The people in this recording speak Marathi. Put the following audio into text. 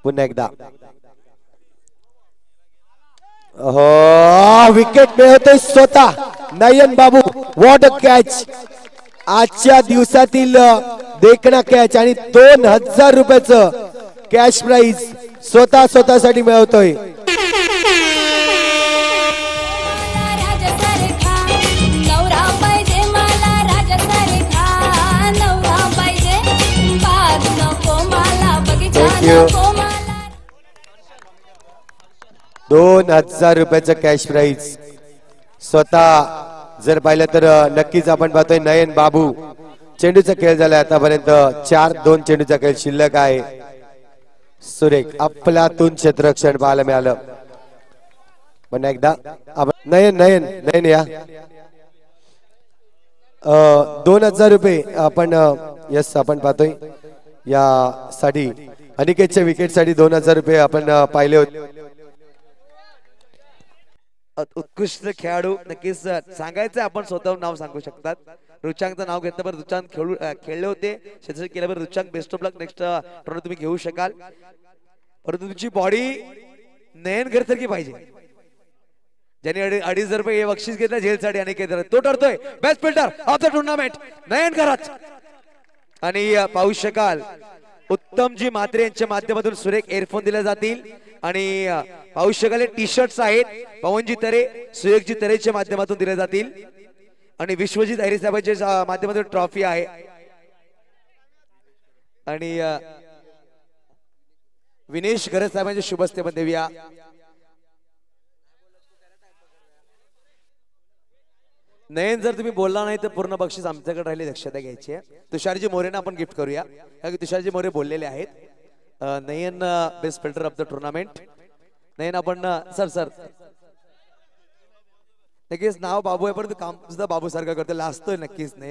पुन्हा एकदा हो विकेट मिळवतोय स्वतः नयन बाबू. What a catch. आजच्या दिवसातील देखणा कॅच आणि 2000 रुपयाचं कॅश प्राइज स्वतःसाठी मिळवतोय. थँक्यू. 2000 रुपयाचं कॅश प्राइज स्वतः. जर पाहिलं तर नक्कीच आपण पाहतोय नयन बाबू. चेंडूचा खेळ झालाय आतापर्यंत 4-2 चेंडूचा खेळ शिल्लक आहे. सुरेख अफलातून क्षेत्ररक्षण पाहायला मिळालं. पण एकदा नयन नयन नयन या 2000 रुपये आपण यस आपण पाहतोय या साठी अनिकेतच्या विकेट साठी 2000 रुपये आपण पाहिले होते. उत्कृष्ट खेळाडू नक्कीच सांगायचं आपण स्वतःहून नाव सांगू शकतात. रुचांकचं नाव घेतलं बरं रुचांक खेळले होते क्षेत्र केलं बरं रुचांक. Best of luck next tournament तुम्ही घेऊ शकाल. परंतु तुमची बॉडी नयन घरसारखी पाहिजे. ज्यांनी 2,500 रुपये बक्षीस घेतलं झेलसाठी आणि तो ठरतोय best fielder of the tournament Nayan Gharat. आणि पाहू शकाल उत्तमजी म्हात्रे यांच्या माध्यमातून सुरेख एअरफोन दिले जातील. आणि पाहू शकाल टी शर्ट्स आहेत पवनजी तरे सुरेखजी तरेच्या माध्यमातून दिले जातील. आणि विश्वजित अहिरे साहेबांच्या माध्यमातून ट्रॉफी आहे. आणि विनेश गरज साहेबांच्या शुभ हस्ते पण देऊया. नयन जर तुम्ही बोलला नाही तर पूर्ण बक्षीस आमच्याकडे राहिले दक्षता घ्यायची आहे. तुषारजी मोरेना आपण गिफ्ट करूया कारण की तुषारजी मोरे बोललेले आहेत. Nayan best fielder of the tournament. Nayan आपण सर नक्कीच नाव बाबू आहे परंतु काम सुद्धा बाबू सारखं करतो लाजतोय नक्कीच नयन.